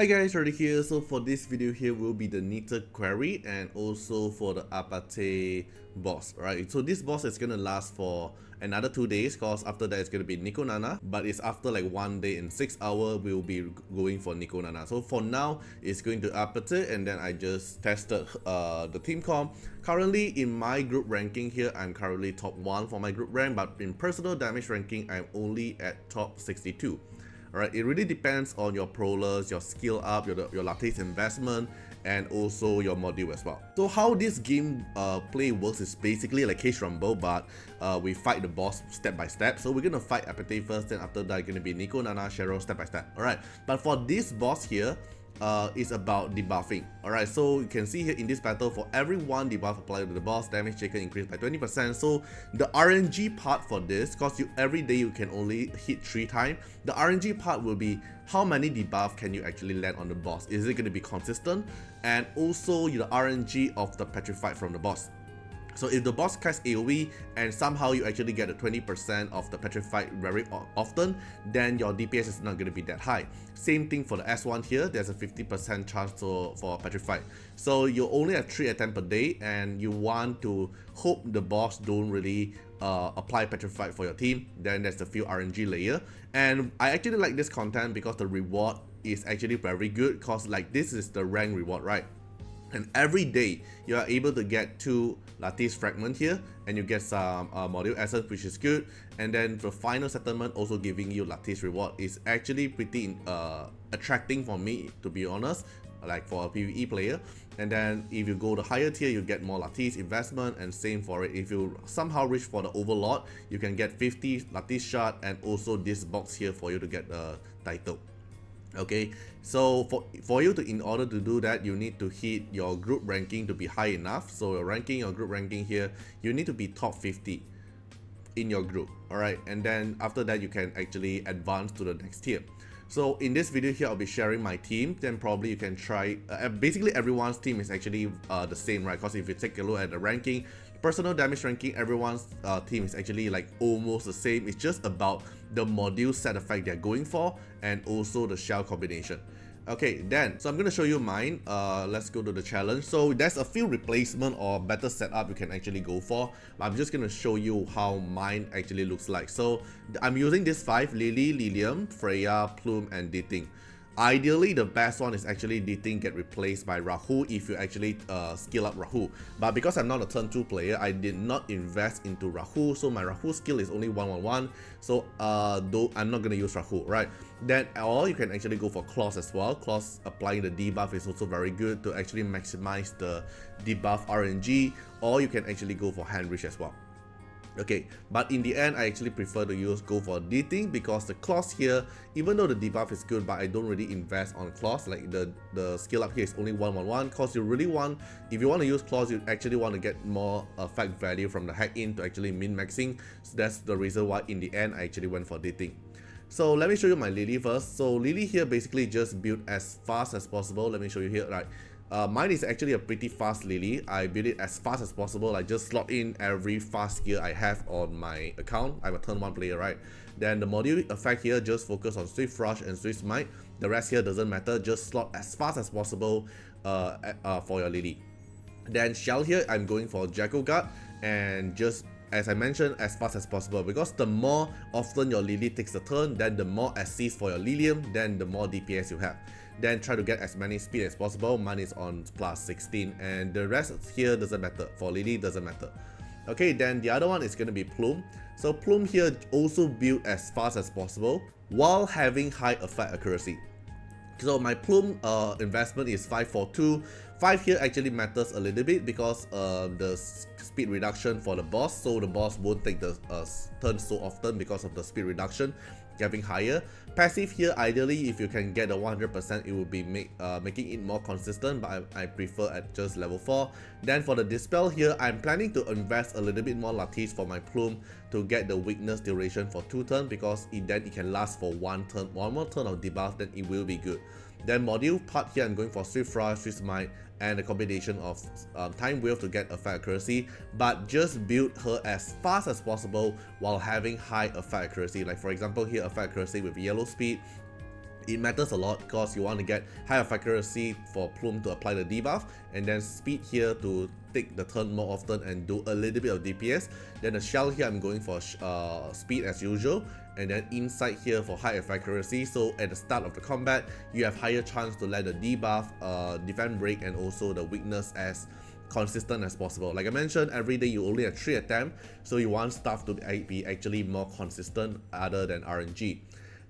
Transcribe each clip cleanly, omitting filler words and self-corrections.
Hi guys, Artiar here. So for this video here will be the Nether Quarry and also for the Apate boss, right? So this boss is gonna last for another 2 days, cause after that it's gonna be Nico Nana, but it's after like 1 day and 6 hours we'll be going for Nico Nana. So for now it's going to Apate, and then I just tested the team comp. Currently in my group ranking here, I'm currently top 1 for my group rank, but in personal damage ranking I'm only at top 62. Alright, it really depends on your prowlers, your skill up, your lattice investment, and also your module as well. So how this game play works is basically like Case Rumble, but we fight the boss step by step. So we're gonna fight Apate first, then after that gonna be Nico, Nana, Cheryl step by step. Alright, but for this boss here, is about debuffing. Alright, so you can see here in this battle, for every one debuff applied to the boss, damage taken increased by 20%. So the RNG part for this, cause every day you can only hit 3 times, the RNG part will be how many debuff can you actually land on the boss. Is it going to be consistent? And also the RNG of the petrified from the boss. So if the boss casts AoE and somehow you actually get a 20% of the petrified very often, then your DPS is not going to be that high. Same thing for the S1 here, there's a 50% chance for petrified. So you only have 3 attempts per day, and you want to hope the boss don't really apply petrified for your team. Then there's the few RNG layer, and I actually like this content because the reward is actually very good, because like this is the rank reward, right? And every day you are able to get 2 lattice fragment here, and you get some module essence, which is good. And then the final settlement also giving you lattice reward is actually pretty attracting for me, to be honest, like for a PvE player. And then if you go the higher tier, you get more lattice investment, and same for it. If you somehow reach for the overlord, you can get 50 lattice shard, and also this box here for you to get the title. Okay, so for you to, in order to do that, you need to hit your group ranking to be high enough. So your group ranking here, you need to be top 50 in your group. Alright, and then after that you can actually advance to the next tier. So in this video here, I'll be sharing my team. Then probably you can try, basically everyone's team is actually the same, right? Because if you take a look at the ranking, personal damage ranking, everyone's team is actually like almost the same. It's just about the module set effect they're going for, and also the shell combination. Okay, then, so I'm going to show you mine. Let's go to the challenge. So there's a few replacement or better setup you can actually go for. I'm just going to show you how mine actually looks like. So I'm using this 5: Lily, Lilium, Freya, Plume, and Dating. Ideally, the best one is actually Dating get replaced by Rahu if you actually skill up Rahu. But because I'm not a turn 2 player, I did not invest into Rahu, so my Rahu skill is only 111. So though I'm not gonna use Rahu, right? Then or you can actually go for Claws as well. Claws applying the debuff is also very good to actually maximize the debuff RNG, or you can actually go for Hand Reach as well. Okay, but in the end, I actually prefer to go for Dating, because the Claws here, even though the debuff is good, but I don't really invest on Claws. Like the skill up here is only 111, because you really want, if you want to use Claws, you actually want to get more effect value from the hack in to actually min-maxing. So that's the reason why in the end I actually went for Dating. So let me show you my Lily first. So Lily here basically just build as fast as possible. Let me show you here, right? Mine is actually a pretty fast Lily. I build it as fast as possible. I just slot in every fast gear I have on my account. I'm a turn 1 player, right? Then the module effect here just focus on Swift Rush and Swift Smite. The rest here doesn't matter. Just slot as fast as possible for your Lily. Then Shell here, I'm going for Jackal Guard, and just as I mentioned, as fast as possible, because the more often your Lily takes the turn, then the more assist for your Lilium, then the more DPS you have. Then try to get as many speed as possible. Mine is on plus 16, and the rest here doesn't matter. For Lily, doesn't matter. Okay, then the other one is going to be Plume. So Plume here also build as fast as possible while having high effect accuracy. So my Plume investment is 542. 5 here actually matters a little bit because the speed reduction for the boss, so the boss won't take the turn so often because of the speed reduction getting higher. Passive here, ideally if you can get a 100%, it would be making it more consistent, but I prefer at just level 4. Then for the Dispel here, I'm planning to invest a little bit more lattice for my Plume to get the weakness duration for 2 turns, because then it can last for 1 turn, 1 more turn of debuff, then it will be good. Then module part here, I'm going for Swift Rush, Swift Smite, and a combination of Time Wave to get effect accuracy, but just build her as fast as possible while having high effect accuracy. Like for example here, effect accuracy with Yellow Speed, It matters a lot because you want to get high accuracy for Plume to apply the debuff, and then speed here to take the turn more often and do a little bit of DPS. Then the shell here, I'm going for speed as usual, and then inside here for high accuracy. So at the start of the combat, you have higher chance to let the debuff, defend break, and also the weakness as consistent as possible. Like I mentioned, every day you only have 3 attempts, so you want stuff to be actually more consistent other than RNG.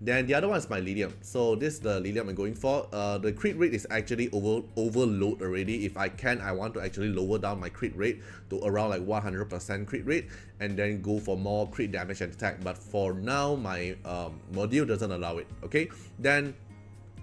Then the other one is my Lilium. So this is the Lilium I'm going for. The crit rate is actually overload already. If I can, I want to actually lower down my crit rate to around like 100% crit rate, and then go for more crit damage and attack. But for now, my module doesn't allow it. Okay. Then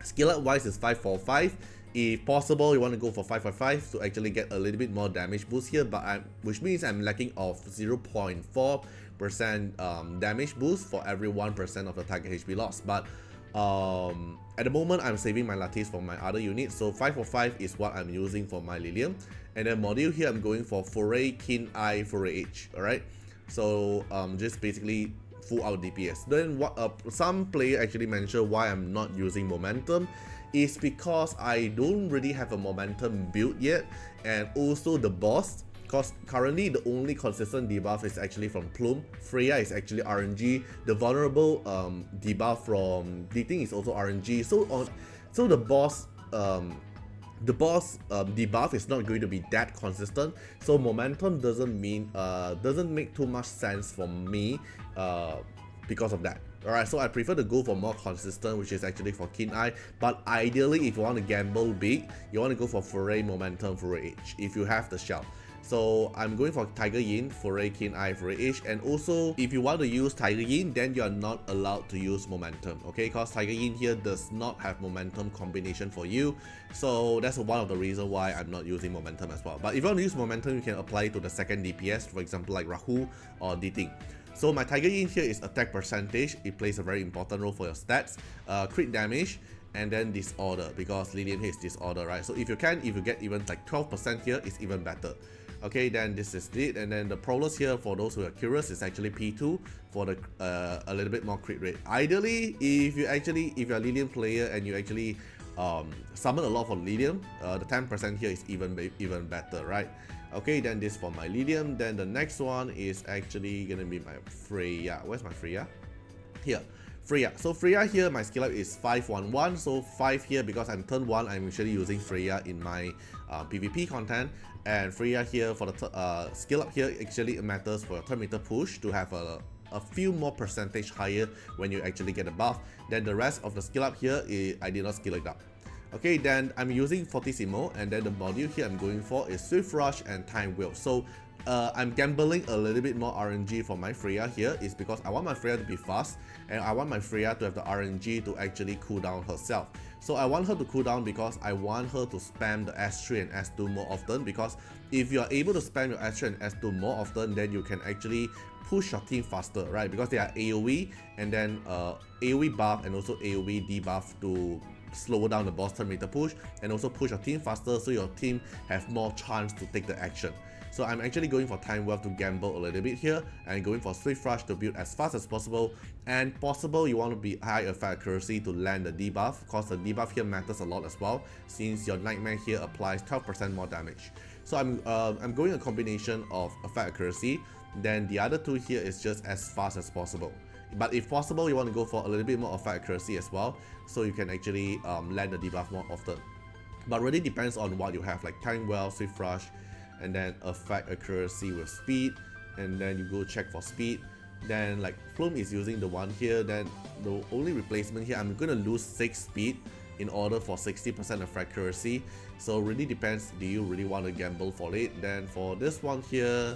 skill up wise is 545. If possible, you want to go for 555 to actually get a little bit more damage boost here, but which means I'm lacking of 0.4% damage boost for every 1% of the target HP loss. But at the moment, I'm saving my lattice for my other unit, so 545 is what I'm using for my Lilium. And then module here, I'm going for Foray, Keen Eye, Foray H. Alright, so just basically full out DPS. Then what some player actually mentioned why I'm not using momentum is because I don't really have a momentum build yet, and also the boss, because currently the only consistent debuff is actually from Plume. Freya is actually RNG. The vulnerable debuff from Dating is also RNG. So the boss debuff is not going to be that consistent. So momentum doesn't make too much sense for me because of that. Alright, so I prefer to go for more consistent, which is actually for Keen Eye. But ideally, if you want to gamble big, you want to go for Foray, Momentum, Foray H, if you have the shell. So I'm going for Tiger Yin, Foray, Keen Eye, Foray H. And also, if you want to use Tiger Yin, then you are not allowed to use Momentum, okay? Because Tiger Yin here does not have Momentum combination for you. So that's one of the reasons why I'm not using Momentum as well. But if you want to use Momentum, you can apply it to the second DPS, for example like Rahu or Dating. So my Tiger Yin here is attack percentage. It plays a very important role for your stats, crit damage, and then disorder, because Lilium here is disorder, right? So if you get even like 12% here, it's even better. Okay, then this is it, and then the prowess here, for those who are curious, is actually P2 for the a little bit more crit rate. Ideally, if you're a Lilium player and you actually summon a lot for Lilium, the 10% here is even better, right? Okay, then this for my Lilium. Then the next one is actually gonna be my Freya. Where's my Freya? Here, Freya. So Freya here, my skill up is 511. So 5 here, because I'm turn 1, I'm usually using Freya in my PvP content. And Freya here for the skill up here, actually it matters for your turn meter push to have a few more percentage higher when you actually get a buff. Then the rest of the skill up here, I did not skill it up. Okay, then I'm using Fortissimo, and then the module here I'm going for is Swift Rush and Time Wheel. So I'm gambling a little bit more RNG for my Freya here, is because I want my Freya to be fast, and I want my Freya to have the RNG to actually cool down herself. So I want her to cool down because I want her to spam the S3 and S2 more often, because if you are able to spam your S3 and S2 more often, then you can actually push your team faster, right? Because they are AoE, and then AoE buff and also AoE debuff to slow down the boss turn meter push, and also push your team faster, so your team have more chance to take the action. So I'm actually going for Time Wealth to gamble a little bit here, and going for Swift Rush to build as fast as possible. And possible you want to be high effect accuracy to land the debuff, because the debuff here matters a lot as well, since your Nightmare here applies 12% more damage. So I'm going a combination of effect accuracy, then the other two here is just as fast as possible. But if possible, you want to go for a little bit more effect accuracy as well, so you can actually land the debuff more often. But really depends on what you have, like Time Well, Swift Rush, and then effect accuracy with speed, and then you go check for speed. Then like Plume is using the one here, then the only replacement here, I'm gonna lose 6 speed in order for 60% of accuracy. So really depends, do you really want to gamble for it? Then for this one here,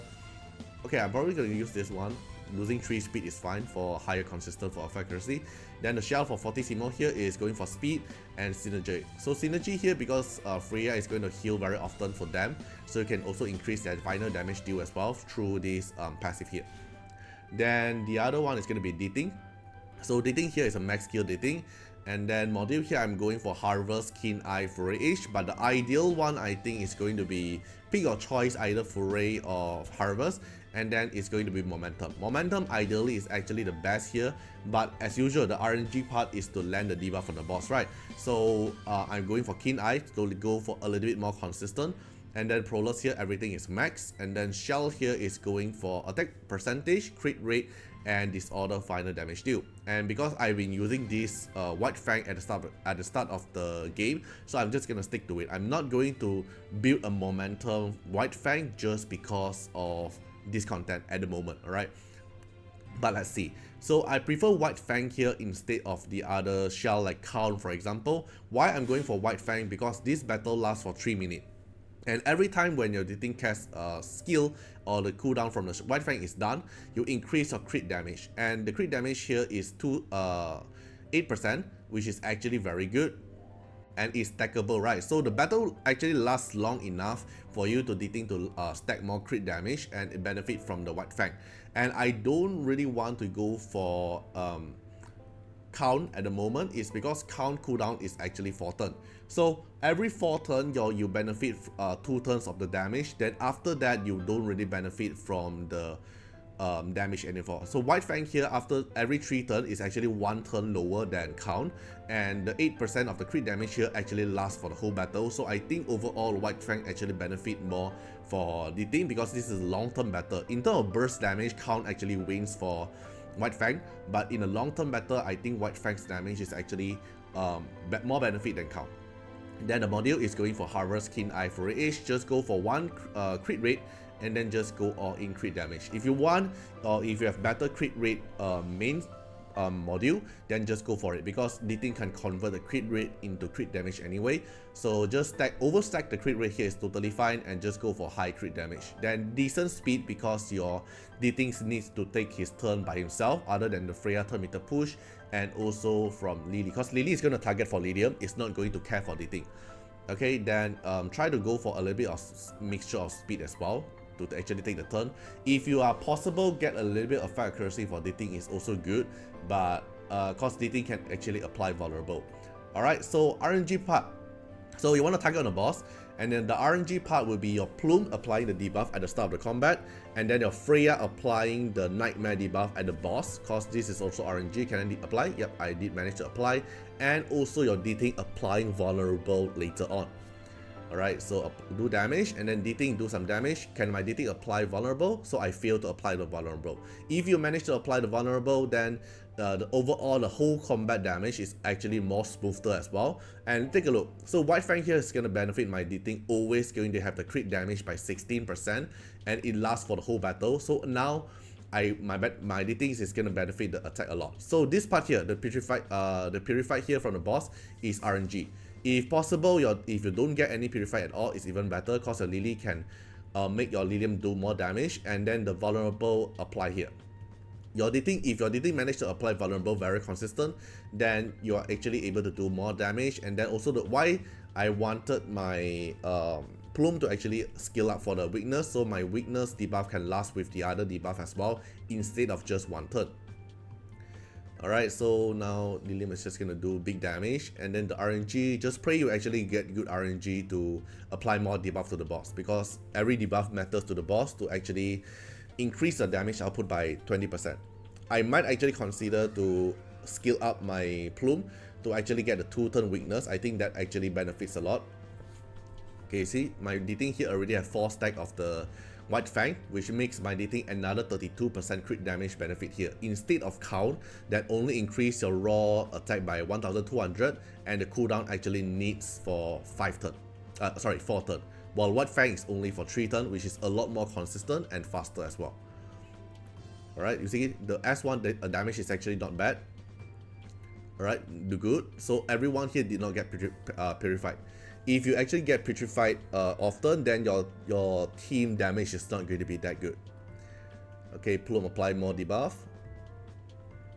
okay, I'm probably gonna use this one. Losing 3 speed is fine for higher consistent for accuracy. Then the shell for Fortissimo here is going for speed and synergy. So synergy here, because Freya is going to heal very often for them, so you can also increase their final damage deal as well through this passive here. Then the other one is going to be Dating. So Dating here is a max skill Dating. And then module here, I'm going for Harvest, Keen Eye, Foray Age, but the ideal one I think is going to be pick your choice, either Foray or Harvest, and then it's going to be Momentum. Momentum ideally is actually the best here, but as usual, the RNG part is to land the debuff on the boss, right? So I'm going for Keen Eye to go for a little bit more consistent. And then Prolus here, everything is max. And then Shell here is going for attack percentage, crit rate, and disorder final damage deal. And because I've been using this White Fang at the start of the game, so I'm just gonna stick to it. I'm not going to build a momentum White Fang just because of this content at the moment, alright? But let's see. So I prefer White Fang here instead of the other shell like Count, for example. Why I'm going for White Fang? Because this battle lasts for 3 minutes. And every time when your Dating cast skill or the cooldown from the White Fang is done, you increase your crit damage. And the crit damage here is 8%, which is actually very good. And it's stackable, right? So the battle actually lasts long enough for you to Dating to stack more crit damage and benefit from the White Fang. And I don't really want to go for Count at the moment, is because Count cooldown is actually 4 turns. So every 4 turns you benefit 2 turns of the damage. Then after that you don't really benefit from the damage anymore. So White Fang here after every 3 turns is actually 1 turn lower than Count, and the 8% of the crit damage here actually lasts for the whole battle. So I think overall White Fang actually benefit more for the team because this is a long-term battle. In terms of burst damage, Count actually wins for White Fang, but in a long-term battle, I think White Fang's damage is actually more benefit than Count. Then the module is going for Harvest, Keen Eye, Foray Age. Just go for 1 crit rate and then just go all in crit damage. If you want, or if you have better crit rate main module, then just go for it, because Dating can convert the crit rate into crit damage anyway. So just overstack the crit rate here is totally fine, and just go for high crit damage. Then decent speed, because your Dating needs to take his turn by himself other than the Freya turn meter push, and also from Lily, because Lily is going to target for Lydium, it's not going to care for Dating. Okay, then try to go for a little bit of mixture of speed as well to actually take the turn. If you are possible, get a little bit of fire accuracy for Dating is also good, but cause Dating can actually apply vulnerable. Alright, so RNG part. So you want to target on the boss, and then the RNG part will be your Plume applying the debuff at the start of the combat, and then your Freya applying the Nightmare debuff at the boss, cause this is also RNG. Can I apply? Yep, I did manage to apply. And also your Dating applying vulnerable later on. Alright, so do damage, and then Dating do some damage. Can my Dating apply vulnerable? So I fail to apply the vulnerable. If you manage to apply the vulnerable, then the whole combat damage is actually more smoother as well. And take a look. So White Fang here is going to benefit my Dating, always going to have the crit damage by 16%, and it lasts for the whole battle. So now my Dating is going to benefit the attack a lot. So this part here, the purified here from the boss is RNG. If possible, if you don't get any purify at all, it's even better, because your Lily can make your Lilium do more damage, and then the vulnerable apply here. If your Dating manage to apply vulnerable very consistent, then you are actually able to do more damage. And then also why I wanted my Plume to actually skill up for the weakness, so my weakness debuff can last with the other debuff as well, instead of just 1 turn. Alright, so now Lilium is just gonna do big damage, and then the RNG, just pray you actually get good RNG to apply more debuff to the boss, because every debuff matters to the boss to actually increase the damage output by 20%. I might actually consider to skill up my Plume to actually get the 2-turn weakness. I think that actually benefits a lot. Okay, see, my Dating here already have 4 stack of the White Fang, which makes my Dating another 32% crit damage benefit here, instead of Count that only increase your raw attack by 1200, and the cooldown actually needs for 4 turn, while White Fang is only for 3 turn, which is a lot more consistent and faster as well. Alright, you see the S1 damage is actually not bad. Alright, do good. So everyone here did not get purified. If you actually get petrified often, then your team damage is not going to be that good. Okay, Plume apply more debuff.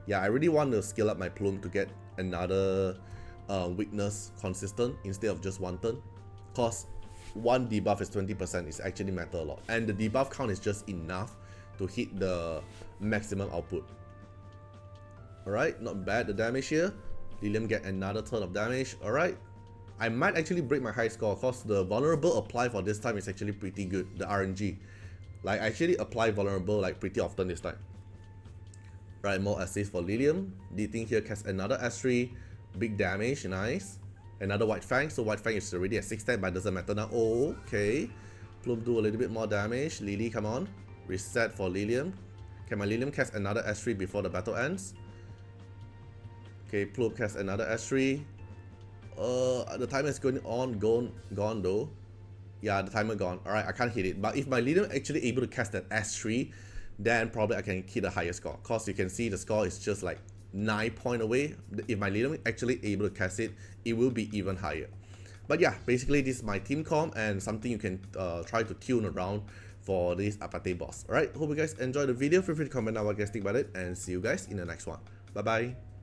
Yeah, I really want to scale up my Plume to get another weakness consistent instead of just 1 turn. Cause 1 debuff is 20%, is actually matter a lot. And the debuff count is just enough to hit the maximum output. Alright, not bad the damage here. Lilium get another turn of damage. Alright. I might actually break my high score because the vulnerable apply for this time is actually pretty good, the RNG. Like, I actually apply vulnerable like pretty often this time. Right, more assist for Lilium. The thing here casts another S3. Big damage, nice. Another White Fang, so White Fang is already at 610 but doesn't matter now. Oh, okay. Plume do a little bit more damage. Lily, come on. Reset for Lilium. Can my Lilium cast another S3 before the battle ends? Okay, Plume casts another S3. The timer is going on, gone though. Yeah, the timer gone. Alright, I can't hit it. But if my Lilium actually able to cast that S3, then probably I can hit a higher score. Cause you can see the score is just like 9 points away. If my Lilium actually able to cast it, it will be even higher. But yeah, basically this is my team comp and something you can try to tune around for this Apate boss. Alright, hope you guys enjoyed the video. Feel free to comment down what you guys think about it and see you guys in the next one. Bye bye.